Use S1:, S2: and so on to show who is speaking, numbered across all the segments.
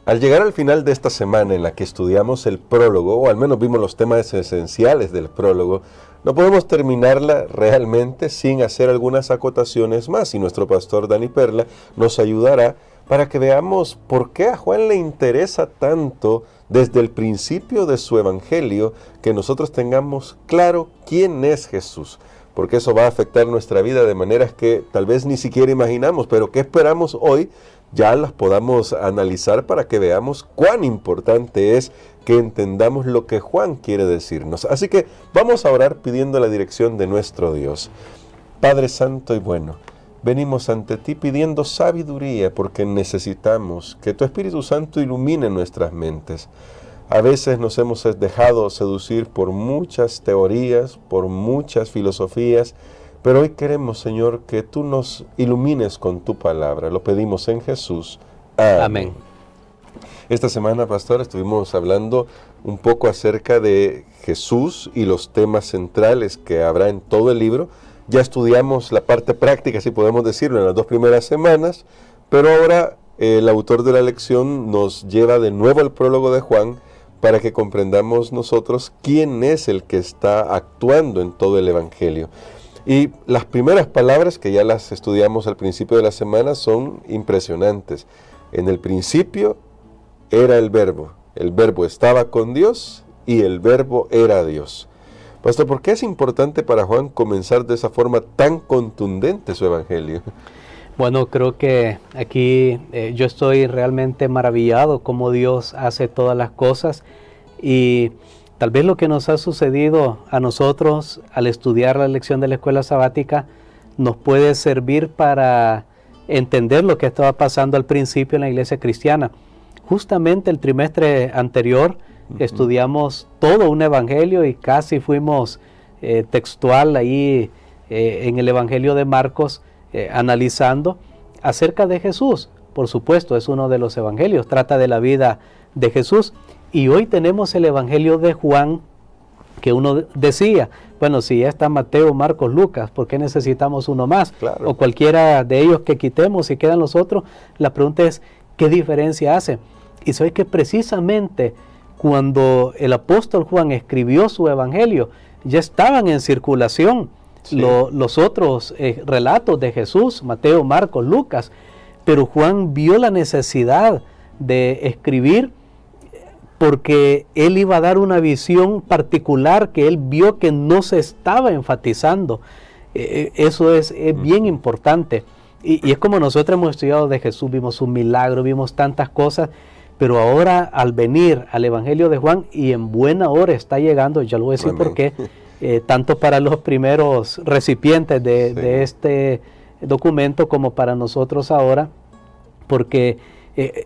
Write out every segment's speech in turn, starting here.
S1: Al llegar al final de esta semana en la que estudiamos el prólogo, o al menos vimos los temas esenciales del prólogo, no podemos terminarla realmente sin hacer algunas acotaciones más, y nuestro pastor Dani Perla nos ayudará para que veamos por qué a Juan le interesa tanto desde el principio de su evangelio que nosotros tengamos claro quién es Jesús, porque eso va a afectar nuestra vida de maneras que tal vez ni siquiera imaginamos, pero que esperamos hoy ya las podamos analizar para que veamos cuán importante es que entendamos lo que Juan quiere decirnos. Así que vamos a orar pidiendo la dirección de nuestro Dios. Padre Santo y bueno, venimos ante ti pidiendo sabiduría porque necesitamos que tu Espíritu Santo ilumine nuestras mentes. A veces nos hemos dejado seducir por muchas teorías, por muchas filosofías, pero hoy queremos, Señor, que tú nos ilumines con tu palabra. Lo pedimos en Jesús. Amén. Esta semana, pastor, estuvimos hablando un poco acerca de Jesús y los temas centrales que habrá en todo el libro. Ya estudiamos la parte práctica, si podemos decirlo, en las 2 primeras semanas, pero ahora el autor de la lección nos lleva de nuevo al prólogo de Juan para que comprendamos nosotros quién es el que está actuando en todo el evangelio. Y las primeras palabras, que ya las estudiamos al principio de la semana, son impresionantes. En el principio era el verbo estaba con Dios y el verbo era Dios. Pastor, ¿por qué es importante para Juan comenzar de esa forma tan contundente su evangelio?
S2: Bueno, creo que aquí yo estoy realmente maravillado cómo Dios hace todas las cosas, y tal vez lo que nos ha sucedido a nosotros al estudiar la lección de la escuela sabática nos puede servir para entender lo que estaba pasando al principio en la iglesia cristiana. Justamente el trimestre anterior estudiamos todo un evangelio y casi fuimos textual ahí en el evangelio de Marcos, analizando acerca de Jesús. Por supuesto, es uno de los evangelios, trata de la vida de Jesús. Y hoy tenemos el evangelio de Juan, que uno decía, bueno, si ya está Mateo, Marcos, Lucas, ¿por qué necesitamos uno más?
S1: Claro.
S2: O cualquiera de ellos que quitemos y quedan los otros. La pregunta es, ¿qué diferencia hace? Y sabe que precisamente cuando el apóstol Juan escribió su evangelio, ya estaban en circulación los otros relatos de Jesús, Mateo, Marcos, Lucas, pero Juan vio la necesidad de escribir porque él iba a dar una visión particular que él vio que no se estaba enfatizando. Eso es bien importante. Y es como nosotros hemos estudiado de Jesús, vimos un milagro, vimos tantas cosas, pero ahora al venir al Evangelio de Juan, y en buena hora está llegando, ya lo voy a decir por qué, tanto para los primeros recipientes de este documento como para nosotros ahora, porque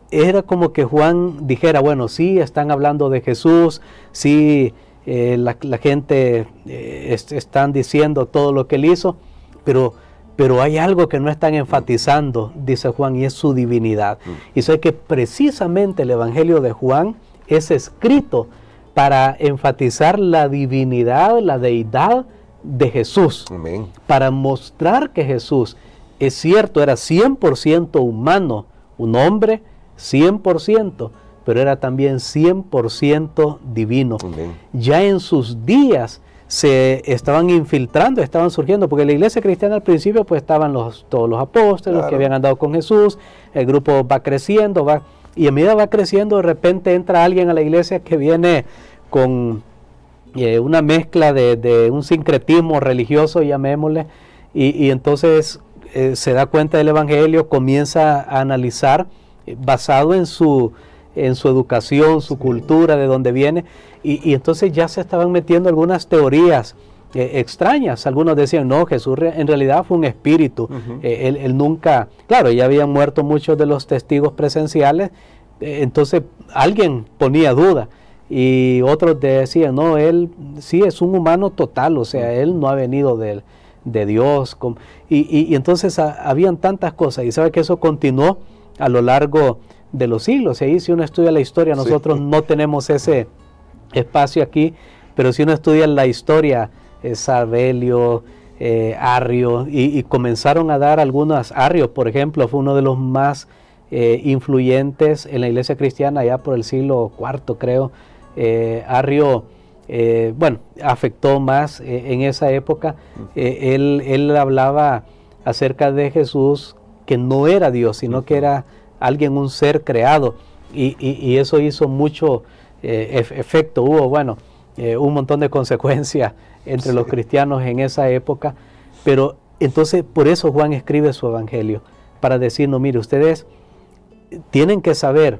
S2: era como que Juan dijera, bueno, sí, están hablando de Jesús, sí, la gente están diciendo todo lo que él hizo, pero hay algo que no están enfatizando, dice Juan, y es su divinidad. Y sé que precisamente el Evangelio de Juan es escrito para enfatizar la divinidad, la deidad de Jesús.
S1: Amén.
S2: Para mostrar que Jesús, es cierto, era 100% humano, un hombre 100%, pero era también 100% divino.
S1: Amén.
S2: Ya en sus días se estaban infiltrando, estaban surgiendo, porque la iglesia cristiana al principio pues estaban todos los apóstoles, los que habían andado con Jesús, el grupo va creciendo, y a medida va creciendo, de repente entra alguien a la iglesia que viene con una mezcla de un sincretismo religioso, llamémosle, y entonces se da cuenta del evangelio, comienza a analizar basado en su educación, su cultura, de dónde viene, y entonces ya se estaban metiendo algunas teorías extrañas. Algunos decían, no, Jesús en realidad fue un espíritu. Él nunca, claro, ya habían muerto muchos de los testigos presenciales, entonces alguien ponía duda, y otros decían, no, él sí es un humano total, o sea, él no ha venido de Dios, y entonces habían tantas cosas, y sabe que eso continuó a lo largo de los siglos. Y ahí, si uno estudia la historia, nosotros no tenemos ese espacio aquí, pero si uno estudia la historia, Sabelio, Arrio, y comenzaron a dar algunas. Arrio, por ejemplo, fue uno de los más influyentes en la iglesia cristiana ya por el siglo IV, creo. Arrio, afectó más en esa época. Él hablaba acerca de Jesús que no era Dios, sino que era alguien, un ser creado, y eso hizo mucho efecto. Hubo, un montón de consecuencias entre los cristianos en esa época, pero entonces por eso Juan escribe su evangelio, para decirnos, mire, ustedes tienen que saber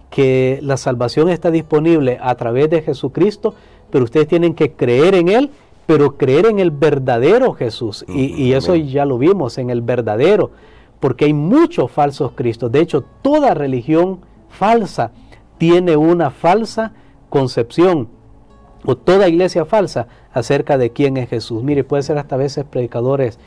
S2: que la salvación está disponible a través de Jesucristo, pero ustedes tienen que creer en Él, pero creer en el verdadero Jesús, y eso ya lo vimos, en el verdadero, porque hay muchos falsos cristos. De hecho, toda religión falsa tiene una falsa concepción, o toda iglesia falsa acerca de quién es Jesús. Mire, puede ser hasta a veces predicadores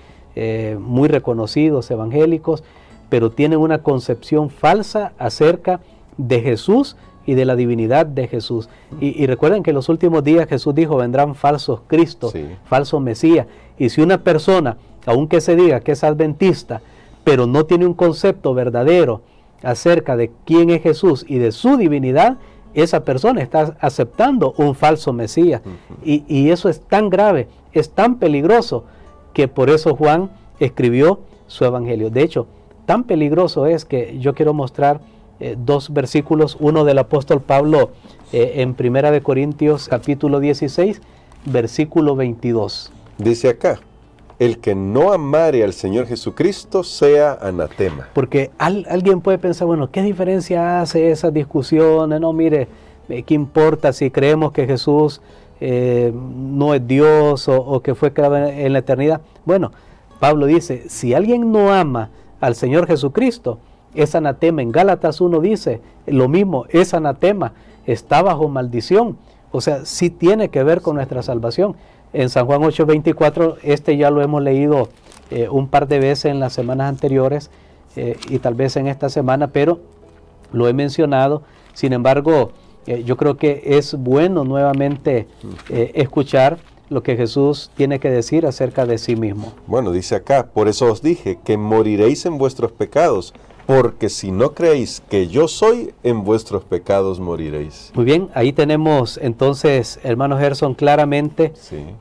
S2: muy reconocidos, evangélicos, pero tienen una concepción falsa acerca de Jesús y de la divinidad de Jesús. Y recuerden que en los últimos días Jesús dijo, vendrán falsos cristos, falsos mesías. Y si una persona, aunque se diga que es adventista, pero no tiene un concepto verdadero acerca de quién es Jesús y de su divinidad, esa persona está aceptando un falso mesías. Y eso es tan grave, es tan peligroso, que por eso Juan escribió su evangelio. De hecho, tan peligroso es que yo quiero mostrar dos versículos, uno del apóstol Pablo en 1 Corintios capítulo 16, versículo 22.
S1: Dice acá, el que no amare al Señor Jesucristo sea anatema.
S2: Porque alguien puede pensar, bueno, ¿qué diferencia hace esas discusiones? No, mire, ¿qué importa si creemos que Jesús no es Dios o que fue creado en la eternidad? Bueno, Pablo dice, si alguien no ama al Señor Jesucristo, es anatema. En Gálatas 1 dice lo mismo, es anatema, está bajo maldición. O sea, sí tiene que ver con nuestra salvación. En San Juan 8:24, ya lo hemos leído un par de veces en las semanas anteriores y tal vez en esta semana, pero lo he mencionado. Sin embargo, yo creo que es bueno nuevamente escuchar lo que Jesús tiene que decir acerca de sí mismo.
S1: Bueno, dice acá, por eso os dije que moriréis en vuestros pecados, porque si no creéis que yo soy, en vuestros pecados moriréis.
S2: Muy bien, ahí tenemos entonces, hermano Gerson, claramente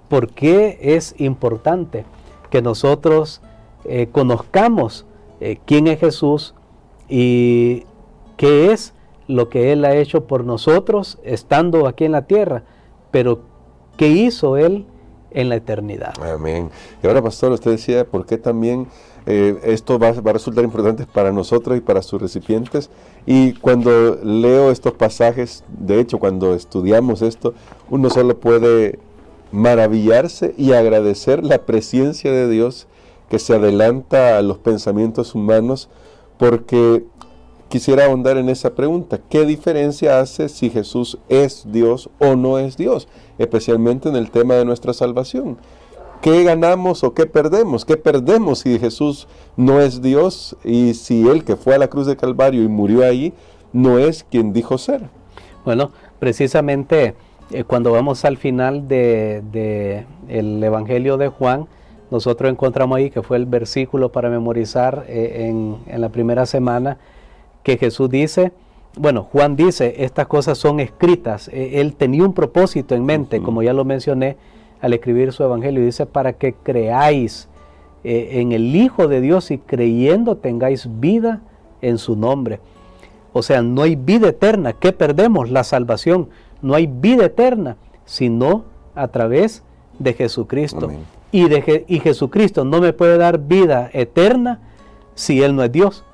S2: por qué es importante que nosotros conozcamos quién es Jesús y qué es lo que Él ha hecho por nosotros estando aquí en la tierra, pero qué hizo Él en la eternidad.
S1: Amén. Y ahora, pastor, usted decía, ¿por qué también esto va a resultar importante para nosotros y para sus recipientes? Y cuando leo estos pasajes, de hecho, cuando estudiamos esto, uno solo puede maravillarse y agradecer la presencia de Dios que se adelanta a los pensamientos humanos, porque quisiera ahondar en esa pregunta. ¿Qué diferencia hace si Jesús es Dios o no es Dios? Especialmente en el tema de nuestra salvación. ¿Qué ganamos o qué perdemos? ¿Qué perdemos si Jesús no es Dios y si Él que fue a la cruz de Calvario y murió ahí no es quien dijo ser?
S2: Bueno, precisamente cuando vamos al final del Evangelio de Juan, nosotros encontramos ahí, que fue el versículo para memorizar en la primera semana, que Jesús dice, Juan dice, estas cosas son escritas. Él tenía un propósito en mente, como ya lo mencioné, al escribir su evangelio. Dice, para que creáis en el Hijo de Dios y creyendo tengáis vida en su nombre. O sea, no hay vida eterna. ¿Qué perdemos? La salvación. No hay vida eterna, sino a través de Jesucristo. Amén. Y Jesucristo no me puede dar vida eterna si Él no es Dios.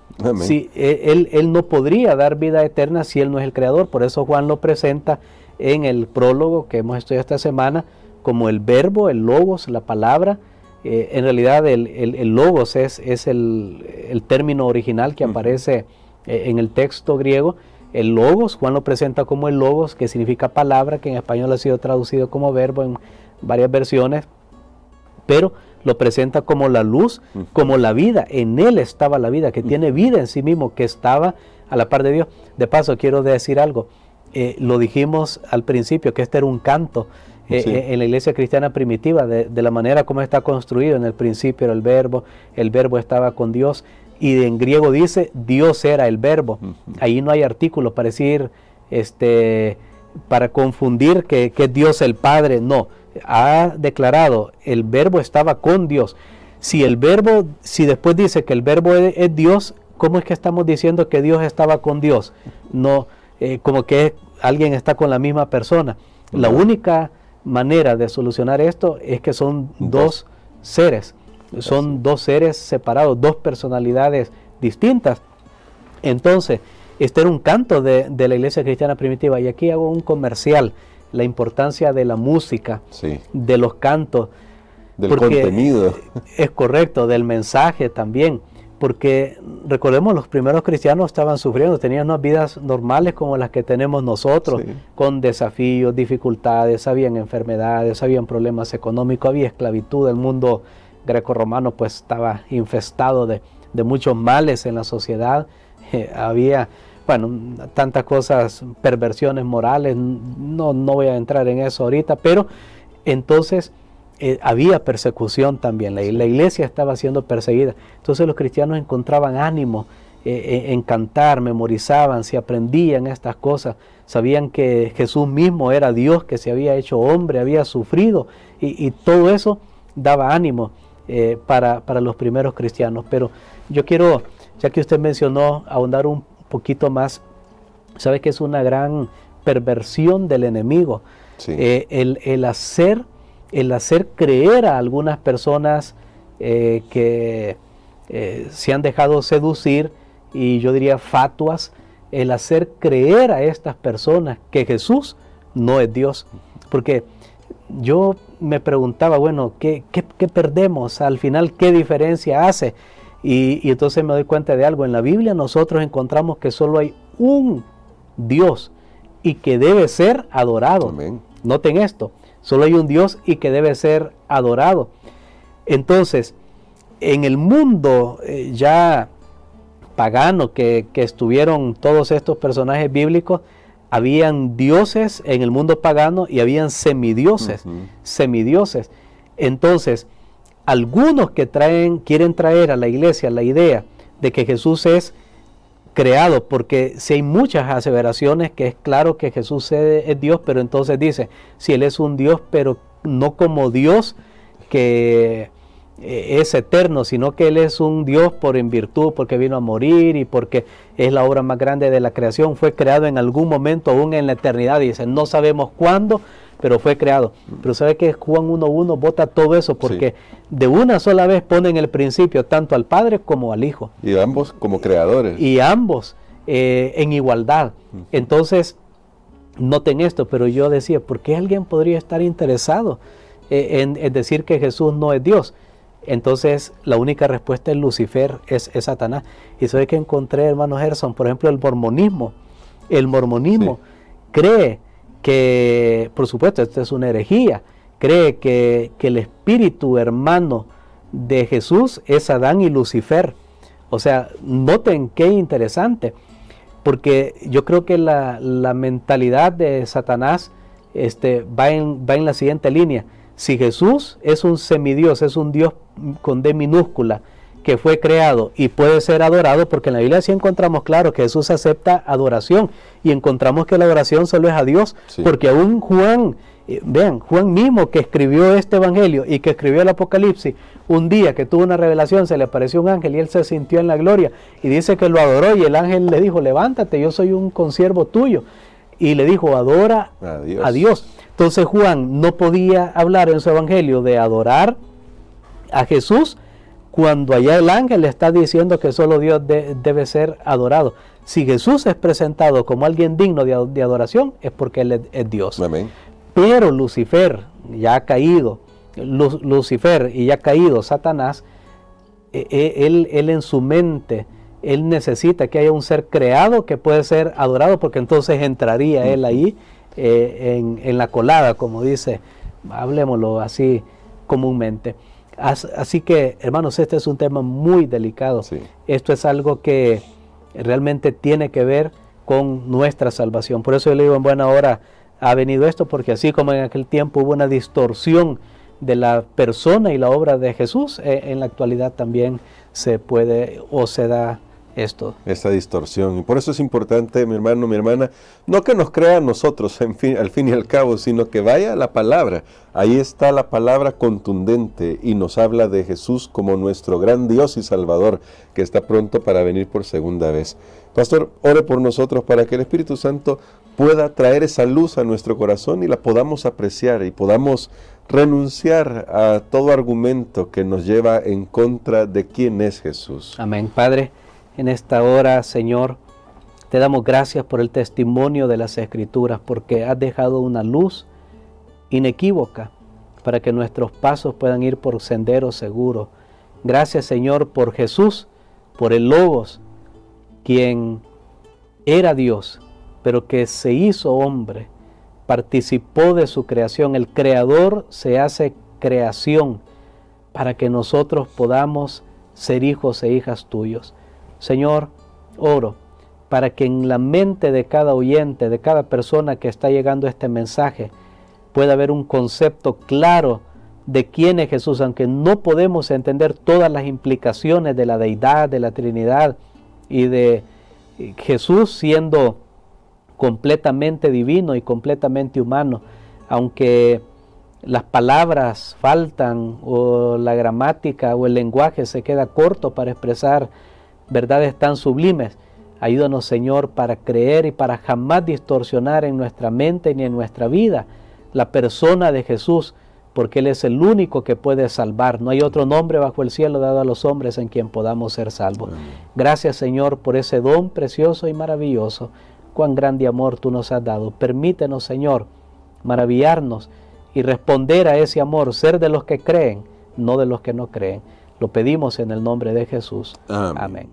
S2: Si, él no podría dar vida eterna si Él no es el Creador. Por eso Juan lo presenta en el prólogo que hemos estudiado esta semana como el verbo, el logos, la palabra. En realidad el logos es el término original que aparece en el texto griego. El logos, Juan lo presenta como el logos, que significa palabra, que en español ha sido traducido como verbo en varias versiones, pero lo presenta como la luz, como la vida. En Él estaba la vida, que tiene vida en sí mismo, que estaba a la par de Dios. De paso, quiero decir algo. Lo dijimos al principio, que este era un canto en la iglesia cristiana primitiva, de la manera como está construido. En el principio era el verbo estaba con Dios, y en griego dice Dios era el verbo. Ahí no hay artículo para decir, para confundir que es Dios el Padre. No, ha declarado el verbo estaba con Dios. Si después dice que el verbo es Dios, ¿cómo es que estamos diciendo que Dios estaba con Dios? No, como que alguien está con la misma persona. La única manera de solucionar esto es que son dos seres. Son dos seres separados, dos personalidades distintas. Entonces, este era un canto de la iglesia cristiana primitiva. Y aquí hago un comercial, la importancia de la música, de los cantos.
S1: Del contenido.
S2: Es correcto, del mensaje también. Porque recordemos, los primeros cristianos estaban sufriendo, tenían unas vidas normales como las que tenemos nosotros, con desafíos, dificultades, habían enfermedades, habían problemas económicos, había esclavitud, el mundo grecorromano pues estaba infestado de muchos males en la sociedad, había, bueno, tantas cosas, perversiones morales, no voy a entrar en eso ahorita, pero entonces había persecución también, la iglesia estaba siendo perseguida, entonces los cristianos encontraban ánimo en cantar, memorizaban, se aprendían estas cosas, sabían que Jesús mismo era Dios, que se había hecho hombre, había sufrido, y todo eso daba ánimo para los primeros cristianos. Pero yo quiero, ya que usted mencionó, ahondar un poquito más. Sabe que es una gran perversión del enemigo, el hacer creer a algunas personas que se han dejado seducir, y yo diría fatuas, el hacer creer a estas personas que Jesús no es Dios. Porque yo me preguntaba, bueno, ¿qué perdemos? Al final, ¿qué diferencia hace? Y entonces me doy cuenta de algo. En la Biblia nosotros encontramos que solo hay un Dios y que debe ser adorado.
S1: Amén.
S2: Noten esto, solo hay un Dios y que debe ser adorado. Entonces, en el mundo ya pagano que estuvieron todos estos personajes bíblicos, habían dioses en el mundo pagano y habían semidioses, semidioses. Entonces, algunos que quieren traer a la iglesia la idea de que Jesús es creado, porque si hay muchas aseveraciones que es claro que Jesús es Dios, pero entonces dice, si Él es un Dios, pero no como Dios que es eterno, sino que Él es un Dios en virtud, porque vino a morir y porque es la obra más grande de la creación, fue creado en algún momento, aún en la eternidad, dicen, no sabemos cuándo, pero fue creado. Pero sabe que Juan 1:1 bota todo eso, porque de una sola vez pone en el principio tanto al Padre como al Hijo.
S1: Y ambos como creadores.
S2: Y ambos en igualdad. Entonces, noten esto, pero yo decía, ¿por qué alguien podría estar interesado en decir que Jesús no es Dios? Entonces, la única respuesta es Lucifer, es Satanás. Y sabe que encontré, hermano Gerson, por ejemplo, el mormonismo. El mormonismo cree que, por supuesto, esto es una herejía, cree que el espíritu hermano de Jesús es Adán y Lucifer. O sea, noten qué interesante, porque yo creo que la mentalidad de Satanás va en la siguiente línea. Si Jesús es un semidios, es un Dios con D minúscula, que fue creado y puede ser adorado, porque en la Biblia sí encontramos claro que Jesús acepta adoración, y encontramos que la adoración solo es a Dios, porque aún Juan, vean, Juan mismo que escribió este evangelio y que escribió el Apocalipsis, un día que tuvo una revelación, se le apareció un ángel y él se sintió en la gloria, y dice que lo adoró, y el ángel le dijo, levántate, yo soy un consiervo tuyo, y le dijo, adora a Dios. Entonces Juan no podía hablar en su evangelio de adorar a Jesús cuando allá el ángel le está diciendo que solo Dios debe ser adorado. Si Jesús es presentado como alguien digno de adoración, es porque Él es Dios.
S1: Amén.
S2: Pero Lucifer, ya ha caído, Lucifer y ya ha caído Satanás, él en su mente, él necesita que haya un ser creado que puede ser adorado, porque entonces entraría él ahí en la colada, como dice, hablemoslo así comúnmente. Así que, hermanos, este es un tema muy delicado. Esto es algo que realmente tiene que ver con nuestra salvación. Por eso yo le digo, en buena hora ha venido esto, porque así como en aquel tiempo hubo una distorsión de la persona y la obra de Jesús, en la actualidad también se puede o se da esto.
S1: Esta distorsión. Y por eso es importante, mi hermano, mi hermana, no que nos crea a nosotros al fin y al cabo, sino que vaya a la palabra. Ahí está la palabra contundente y nos habla de Jesús como nuestro gran Dios y Salvador, que está pronto para venir por segunda vez. Pastor, ore por nosotros para que el Espíritu Santo pueda traer esa luz a nuestro corazón y la podamos apreciar y podamos renunciar a todo argumento que nos lleva en contra de quién es Jesús.
S2: Amén. Padre, en esta hora, Señor, te damos gracias por el testimonio de las Escrituras, porque has dejado una luz inequívoca para que nuestros pasos puedan ir por senderos seguros. Gracias, Señor, por Jesús, por el Logos, quien era Dios, pero que se hizo hombre, participó de su creación. El Creador se hace creación para que nosotros podamos ser hijos e hijas tuyos. Señor, oro para que en la mente de cada oyente, de cada persona que está llegando este mensaje, pueda haber un concepto claro de quién es Jesús, aunque no podemos entender todas las implicaciones de la deidad, de la Trinidad y de Jesús siendo completamente divino y completamente humano, aunque las palabras faltan o la gramática o el lenguaje se queda corto para expresar verdades tan sublimes. Ayúdanos, Señor, para creer y para jamás distorsionar en nuestra mente ni en nuestra vida la persona de Jesús, porque Él es el único que puede salvar. No hay otro nombre bajo el cielo dado a los hombres en quien podamos ser salvos. Gracias, Señor, por ese don precioso y maravilloso. Cuán grande amor tú nos has dado. Permítenos, Señor, maravillarnos y responder a ese amor, ser de los que creen, no de los que no creen. Lo pedimos en el nombre de Jesús. Amén.